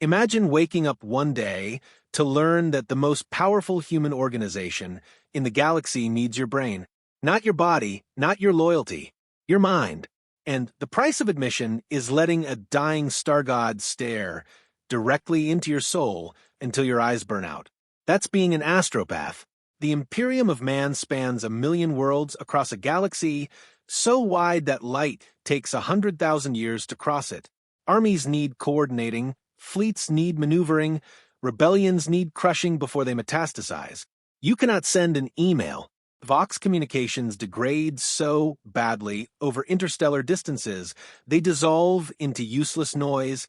Imagine waking up one day to learn that the most powerful human organization in the galaxy needs your brain. Not your body, not your loyalty, your mind. And the price of admission is letting a dying star god stare directly into your soul until your eyes burn out. That's being an astropath. The Imperium of Man spans 1,000,000 worlds across a galaxy so wide that light takes 100,000 years to cross it. Armies need coordinating, fleets need maneuvering, rebellions need crushing before they metastasize. You cannot send an email. Vox communications degrade so badly over interstellar distances, they dissolve into useless noise,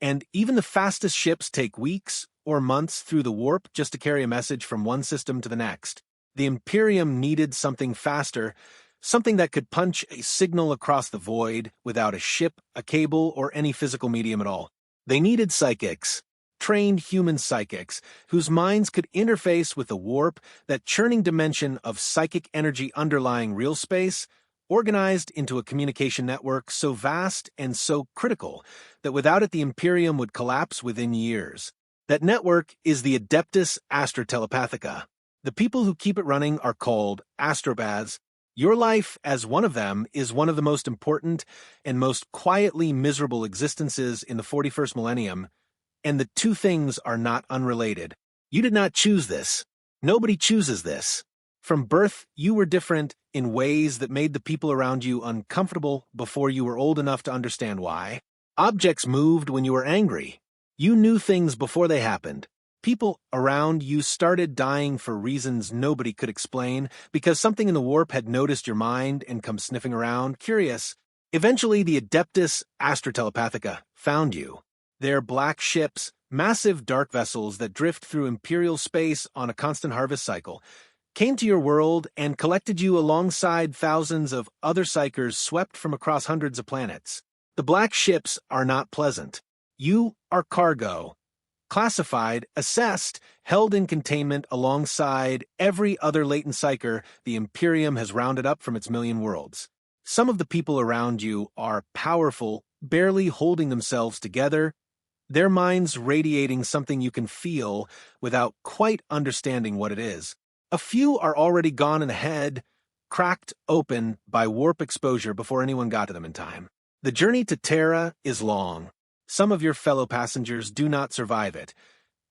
and even the fastest ships take weeks or months through the warp just to carry a message from one system to the next. The Imperium needed something faster, something that could punch a signal across the void without a ship, a cable, or any physical medium at all. They needed psychics, trained human psychics, whose minds could interface with the warp, that churning dimension of psychic energy underlying real space, organized into a communication network so vast and so critical that without it the Imperium would collapse within years. That network is the Adeptus Astrotelepathica. The people who keep it running are called Astropaths. Your life as one of them is one of the most important and most quietly miserable existences in the 41st millennium, and the two things are not unrelated. You did not choose this. Nobody chooses this. From birth, you were different in ways that made the people around you uncomfortable before you were old enough to understand why. Objects moved when you were angry. You knew things before they happened. People around you started dying for reasons nobody could explain because something in the warp had noticed your mind and come sniffing around, curious. Eventually, the Adeptus Astrotelepathica found you. Their black ships, massive dark vessels that drift through imperial space on a constant harvest cycle, came to your world and collected you alongside thousands of other psychers swept from across hundreds of planets. The black ships are not pleasant. You are cargo. Classified, assessed, held in containment alongside every other latent psyker the Imperium has rounded up from its 1,000,000 worlds. Some of the people around you are powerful, barely holding themselves together, their minds radiating something you can feel without quite understanding what it is. A few are already gone in the head, cracked open by warp exposure before anyone got to them in time. The journey to Terra is long. Some of your fellow passengers do not survive it,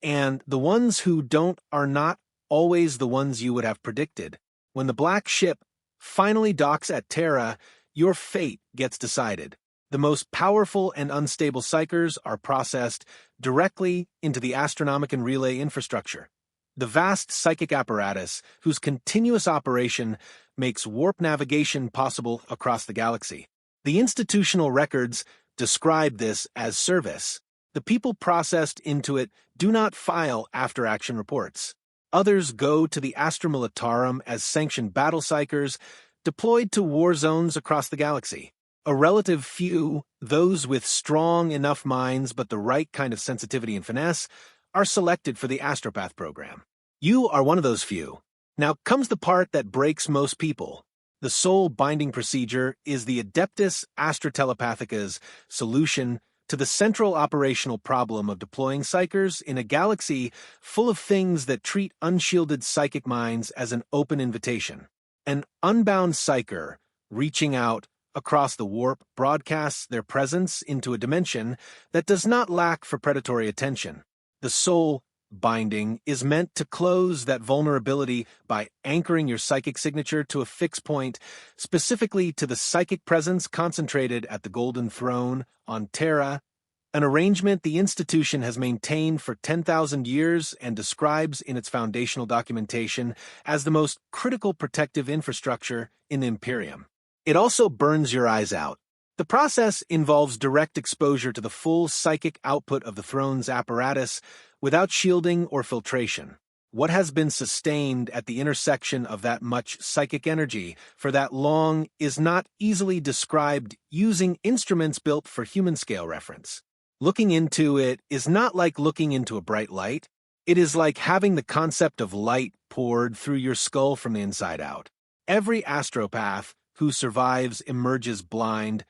and the ones who don't are not always the ones you would have predicted. When the black ship finally docks at Terra, your fate gets decided. The most powerful and unstable psychers are processed directly into the Astronomican relay infrastructure, the vast psychic apparatus whose continuous operation makes warp navigation possible across the galaxy. The institutional records describe this as service. The people processed into it do not file after-action reports. Others go to the Astra Militarum as sanctioned battle psychers deployed to war zones across the galaxy. A relative few, those with strong enough minds but the right kind of sensitivity and finesse, are selected for the Astropath program. You are one of those few. Now comes the part that breaks most people. The sole binding procedure is the Adeptus Astrotelepathica's solution to the central operational problem of deploying psychers in a galaxy full of things that treat unshielded psychic minds as an open invitation. An unbound psycher, reaching out across the warp, broadcasts their presence into a dimension that does not lack for predatory attention. The soul binding is meant to close that vulnerability by anchoring your psychic signature to a fixed point, specifically to the psychic presence concentrated at the Golden Throne on Terra, an arrangement the institution has maintained for 10,000 years and describes in its foundational documentation as the most critical protective infrastructure in the Imperium. It also burns your eyes out. The process involves direct exposure to the full psychic output of the throne's apparatus without shielding or filtration. What has been sustained at the intersection of that much psychic energy for that long is not easily described using instruments built for human-scale reference. Looking into it is not like looking into a bright light. It is like having the concept of light poured through your skull from the inside out. Every astropath who survives emerges blind,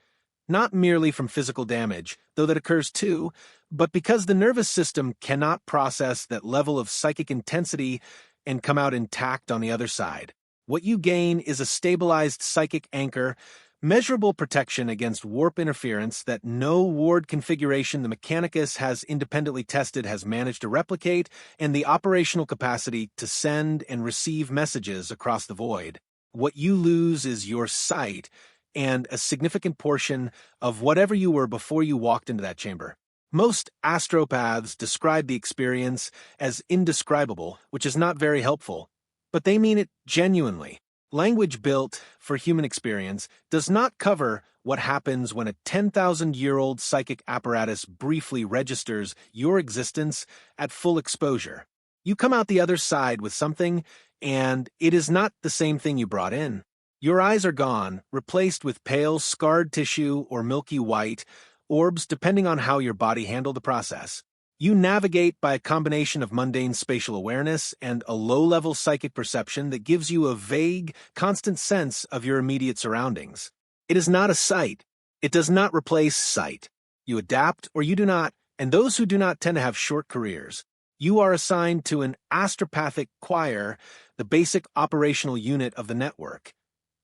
not merely from physical damage, though that occurs too, but because the nervous system cannot process that level of psychic intensity and come out intact on the other side. What you gain is a stabilized psychic anchor, measurable protection against warp interference that no ward configuration the Mechanicus has independently tested has managed to replicate, and the operational capacity to send and receive messages across the void. What you lose is your sight, and a significant portion of whatever you were before you walked into that chamber. Most astropaths describe the experience as indescribable, which is not very helpful, but they mean it genuinely. Language built for human experience does not cover what happens when a 10,000-year-old psychic apparatus briefly registers your existence at full exposure. You come out the other side with something, and it is not the same thing you brought in. Your eyes are gone, replaced with pale, scarred tissue or milky white orbs depending on how your body handled the process. You navigate by a combination of mundane spatial awareness and a low-level psychic perception that gives you a vague, constant sense of your immediate surroundings. It is not a sight. It does not replace sight. You adapt or you do not, and those who do not tend to have short careers. You are assigned to an astropathic choir, the basic operational unit of the network.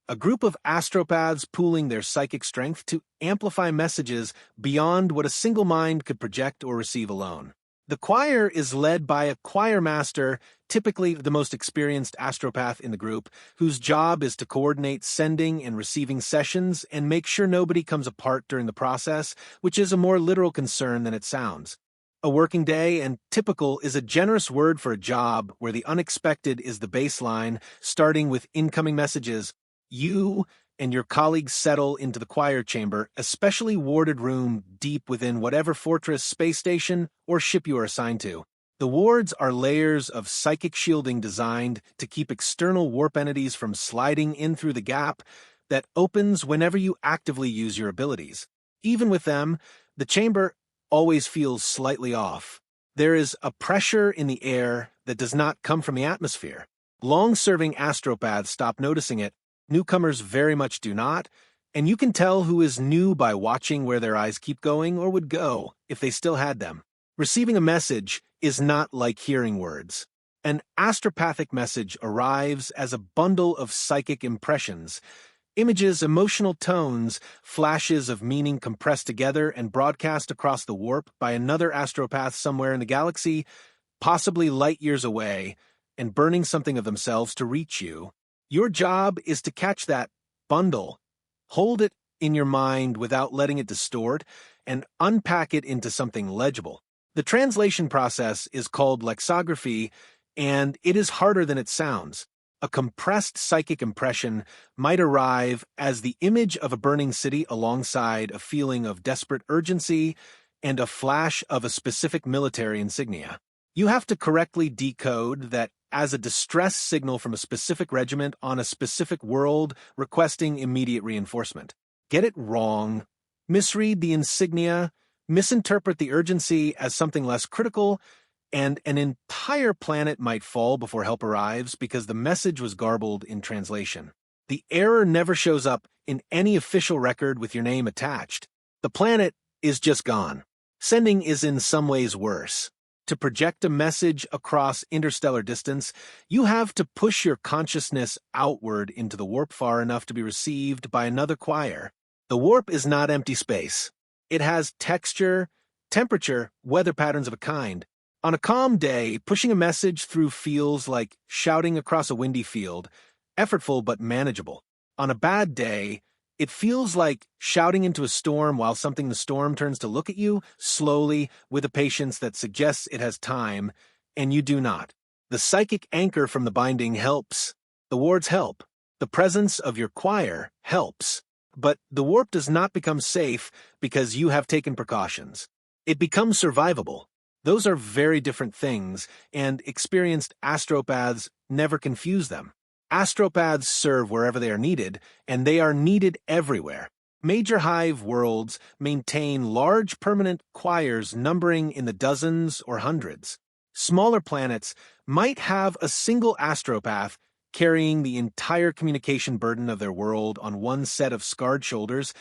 A group of astropaths pooling their psychic strength to amplify messages beyond what a single mind could project or receive alone. The choir is led by a choir master, typically the most experienced astropath in the group, whose job is to coordinate sending and receiving sessions and make sure nobody comes apart during the process, which is a more literal concern than it sounds. A working day and typical is a generous word for a job where the unexpected is the baseline, starting with incoming messages. You and your colleagues settle into the choir chamber, a specially warded room deep within whatever fortress, space station, or ship you are assigned to. The wards are layers of psychic shielding designed to keep external warp entities from sliding in through the gap that opens whenever you actively use your abilities. Even with them, the chamber always feels slightly off. There is a pressure in the air that does not come from the atmosphere. Long-serving astropaths stop noticing it. Newcomers very much do not, and you can tell who is new by watching where their eyes keep going or would go if they still had them. Receiving a message is not like hearing words. An astropathic message arrives as a bundle of psychic impressions, images, emotional tones, flashes of meaning compressed together and broadcast across the warp by another astropath somewhere in the galaxy, possibly light years away, and burning something of themselves to reach you. Your job is to catch that bundle, hold it in your mind without letting it distort, and unpack it into something legible. The translation process is called lexicography, and it is harder than it sounds. A compressed psychic impression might arrive as the image of a burning city alongside a feeling of desperate urgency and a flash of a specific military insignia. You have to correctly decode that as a distress signal from a specific regiment on a specific world requesting immediate reinforcement. Get it wrong, misread the insignia, misinterpret the urgency as something less critical, and an entire planet might fall before help arrives because the message was garbled in translation. The error never shows up in any official record with your name attached. The planet is just gone. Sending is in some ways worse. To project a message across interstellar distance, you have to push your consciousness outward into the warp far enough to be received by another choir. The warp is not empty space. It has texture, temperature, weather patterns of a kind. On a calm day, pushing a message through feels like shouting across a windy field, effortful but manageable. On a bad day, it feels like shouting into a storm while something in the storm turns to look at you, slowly, with a patience that suggests it has time, and you do not. The psychic anchor from the binding helps. The wards help. The presence of your choir helps. But the warp does not become safe because you have taken precautions. It becomes survivable. Those are very different things, and experienced astropaths never confuse them. Astropaths serve wherever they are needed, and they are needed everywhere. Major hive worlds maintain large permanent choirs numbering in the dozens or hundreds. Smaller planets might have a single astropath carrying the entire communication burden of their world on one set of scarred shoulders,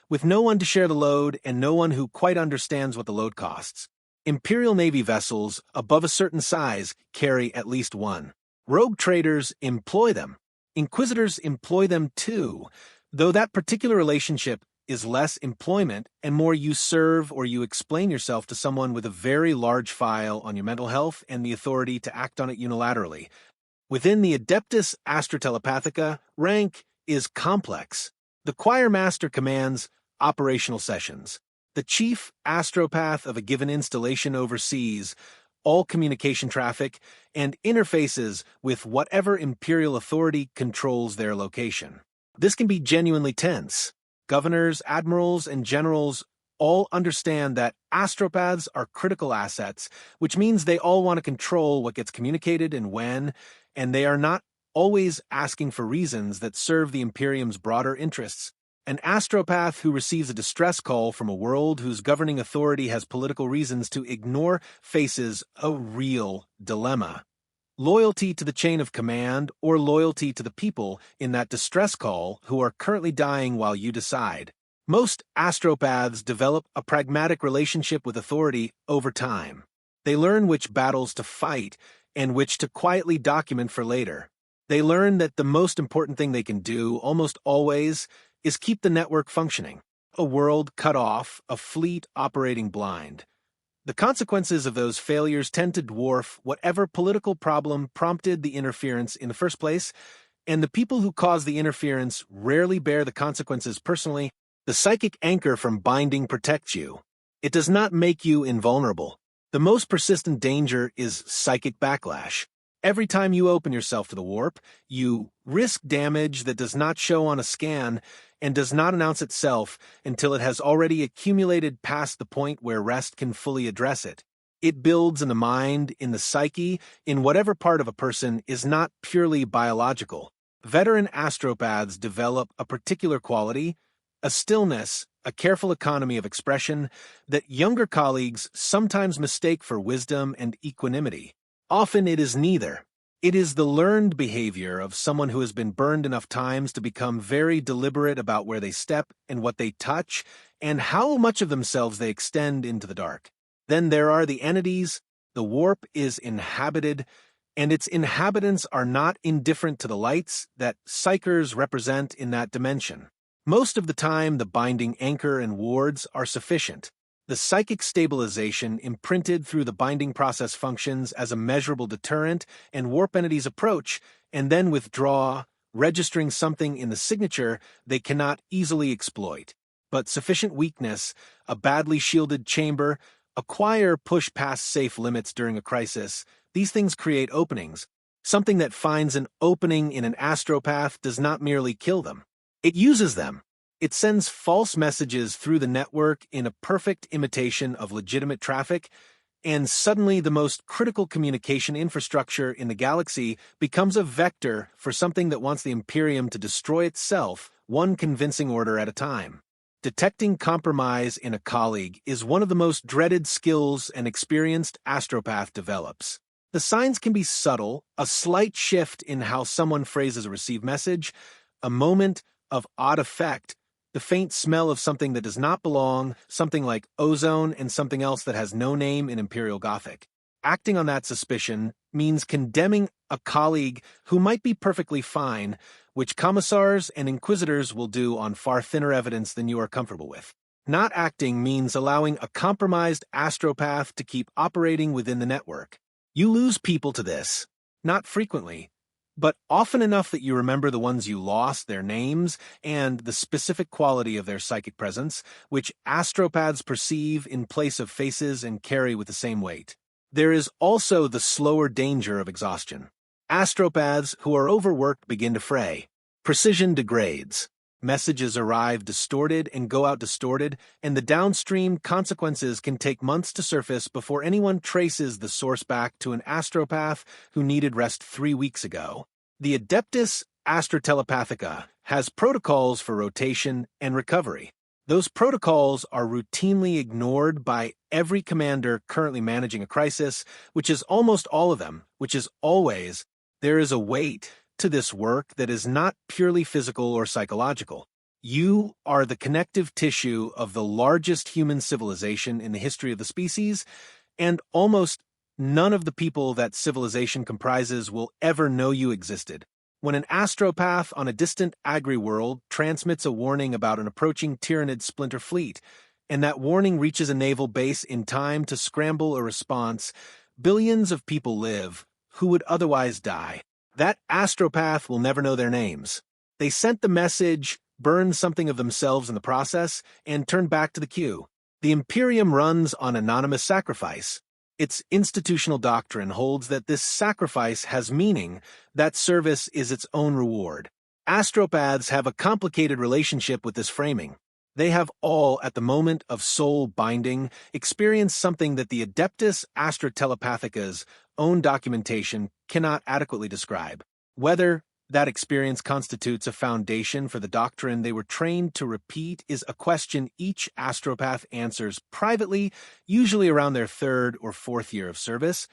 with no one to share the load and no one who quite understands what the load costs. Imperial Navy vessels above a certain size carry at least one. Rogue traders employ them. Inquisitors employ them too, though that particular relationship is less employment and more you serve or you explain yourself to someone with a very large file on your mental health and the authority to act on it unilaterally. Within the Adeptus Astrotelepathica, rank is complex. The choir master commands operational sessions. The chief astropath of a given installation oversees all communication traffic and interfaces with whatever imperial authority controls their location. This can be genuinely tense. Governors, admirals, and generals all understand that astropaths are critical assets, which means they all want to control what gets communicated and when, and they are not always asking for reasons that serve the Imperium's broader interests. An astropath who receives a distress call from a world whose governing authority has political reasons to ignore faces a real dilemma. Loyalty to the chain of command or loyalty to the people in that distress call who are currently dying while you decide. Most astropaths develop a pragmatic relationship with authority over time. They learn which battles to fight and which to quietly document for later. They learn that the most important thing they can do, almost always, is keep the network functioning. A world cut off, a fleet operating blind. The consequences of those failures tend to dwarf whatever political problem prompted the interference in the first place, and the people who cause the interference rarely bear the consequences personally. The psychic anchor from binding protects you. It does not make you invulnerable. The most persistent danger is psychic backlash. Every time you open yourself to the warp, you risk damage that does not show on a scan and does not announce itself until it has already accumulated past the point where rest can fully address it. It builds in the mind, in the psyche, in whatever part of a person is not purely biological. Veteran astropaths develop a particular quality, a stillness, a careful economy of expression that younger colleagues sometimes mistake for wisdom and equanimity. Often it is neither. It is the learned behavior of someone who has been burned enough times to become very deliberate about where they step and what they touch and how much of themselves they extend into the dark. Then there are the entities. The warp is inhabited, and its inhabitants are not indifferent to the lights that psychers represent in that dimension. Most of the time, the binding anchor and wards are sufficient. The psychic stabilization imprinted through the binding process functions as a measurable deterrent, and warp entities approach and then withdraw, registering something in the signature they cannot easily exploit. But sufficient weakness, a badly shielded chamber, a choir push past safe limits during a crisis, these things create openings. Something that finds an opening in an astropath does not merely kill them. It uses them. It sends false messages through the network in a perfect imitation of legitimate traffic, and suddenly the most critical communication infrastructure in the galaxy becomes a vector for something that wants the Imperium to destroy itself, one convincing order at a time. Detecting compromise in a colleague is one of the most dreaded skills an experienced astropath develops. The signs can be subtle, a slight shift in how someone phrases a received message, a moment of odd effect, the faint smell of something that does not belong, something like ozone and something else that has no name in Imperial Gothic. Acting on that suspicion means condemning a colleague who might be perfectly fine, which commissars and inquisitors will do on far thinner evidence than you are comfortable with. Not acting means allowing a compromised astropath to keep operating within the network. You lose people to this, not frequently, but often enough that you remember the ones you lost, their names, and the specific quality of their psychic presence, which astropaths perceive in place of faces and carry with the same weight. There is also the slower danger of exhaustion. Astropaths who are overworked begin to fray. Precision degrades. Messages arrive distorted and go out distorted, and the downstream consequences can take months to surface before anyone traces the source back to an astropath who needed rest 3 weeks ago. The Adeptus Astrotelepathica has protocols for rotation and recovery. Those protocols are routinely ignored by every commander currently managing a crisis, which is almost all of them, which is always, there is a weight to this work that is not purely physical or psychological. You are the connective tissue of the largest human civilization in the history of the species, and almost none of the people that civilization comprises will ever know you existed. When an astropath on a distant agri-world transmits a warning about an approaching Tyranid splinter fleet, and that warning reaches a naval base in time to scramble a response, billions of people live who would otherwise die. That astropath will never know their names. They sent the message, burned something of themselves in the process, and turned back to the queue. The Imperium runs on anonymous sacrifice. Its institutional doctrine holds that this sacrifice has meaning, that service is its own reward. Astropaths have a complicated relationship with this framing. They have all, at the moment of soul binding, experienced something that the Adeptus Astrotelepathica's own documentation cannot adequately describe. Whether that experience constitutes a foundation for the doctrine they were trained to repeat is a question each astropath answers privately, usually around their third or fourth year of service.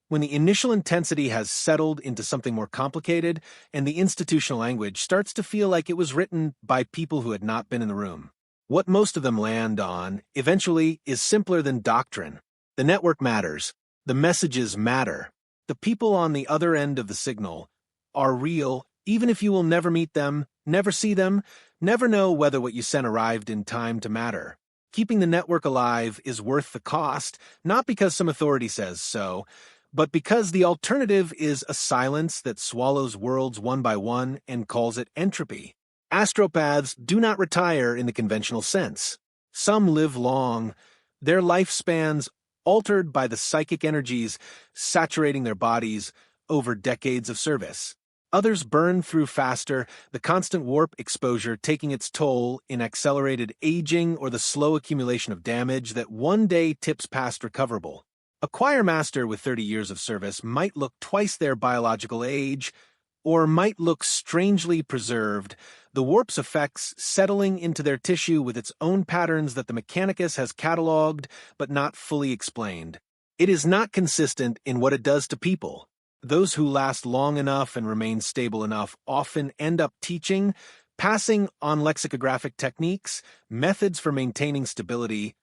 When the initial intensity has settled into something more complicated, and the institutional language starts to feel like it was written by people who had not been in the room. What most of them land on, eventually, is simpler than doctrine. The network matters. The messages matter. The people on the other end of the signal are real, even if you will never meet them, never see them, never know whether what you sent arrived in time to matter. Keeping the network alive is worth the cost, not because some authority says so, but because the alternative is a silence that swallows worlds one by one and calls it entropy. Astropaths do not retire in the conventional sense. Some live long, their lifespans altered by the psychic energies saturating their bodies over decades of service. Others burn through faster, the constant warp exposure taking its toll in accelerated aging or the slow accumulation of damage that one day tips past recoverable. A choir master with 30 years of service might look twice their biological age, or might look strangely preserved, the warp's effects settling into their tissue with its own patterns that the Mechanicus has catalogued but not fully explained. It is not consistent in what it does to people. Those who last long enough and remain stable enough often end up teaching, passing on lexicographic techniques, methods for maintaining stability,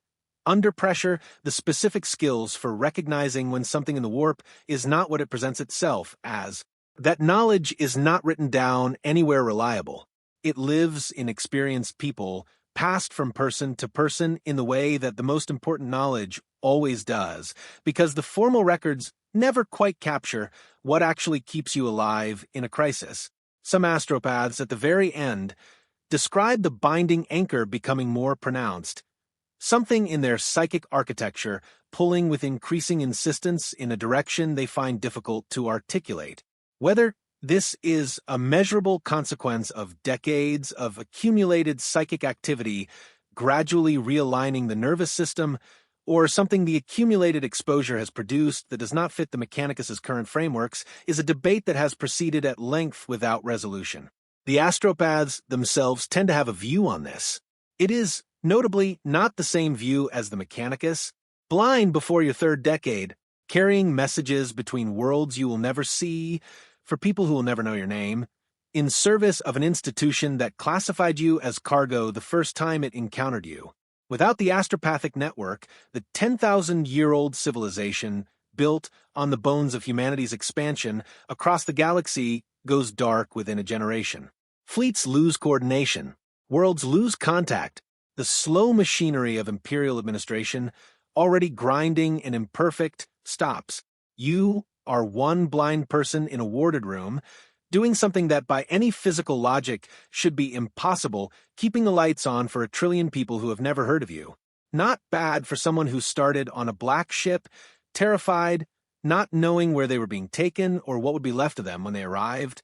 under pressure, the specific skills for recognizing when something in the warp is not what it presents itself as. That knowledge is not written down anywhere reliable. It lives in experienced people, passed from person to person in the way that the most important knowledge always does, because the formal records never quite capture what actually keeps you alive in a crisis. Some astropaths at the very end describe the binding anchor becoming more pronounced, something in their psychic architecture pulling with increasing insistence in a direction they find difficult to articulate. Whether this is a measurable consequence of decades of accumulated psychic activity gradually realigning the nervous system, or something the accumulated exposure has produced that does not fit the Mechanicus's current frameworks, is a debate that has proceeded at length without resolution. The astropaths themselves tend to have a view on this. It is, notably, not the same view as the Mechanicus. Blind before your third decade, carrying messages between worlds you will never see, for people who will never know your name, in service of an institution that classified you as cargo the first time it encountered you. Without the astropathic network, the 10,000-year-old civilization, built on the bones of humanity's expansion across the galaxy, goes dark within a generation. Fleets lose coordination. Worlds lose contact. The slow machinery of imperial administration, already grinding and imperfect, stops. You are one blind person in a warded room, doing something that by any physical logic should be impossible, keeping the lights on for 1 trillion people who have never heard of you. Not bad for someone who started on a black ship, terrified, not knowing where they were being taken or what would be left of them when they arrived.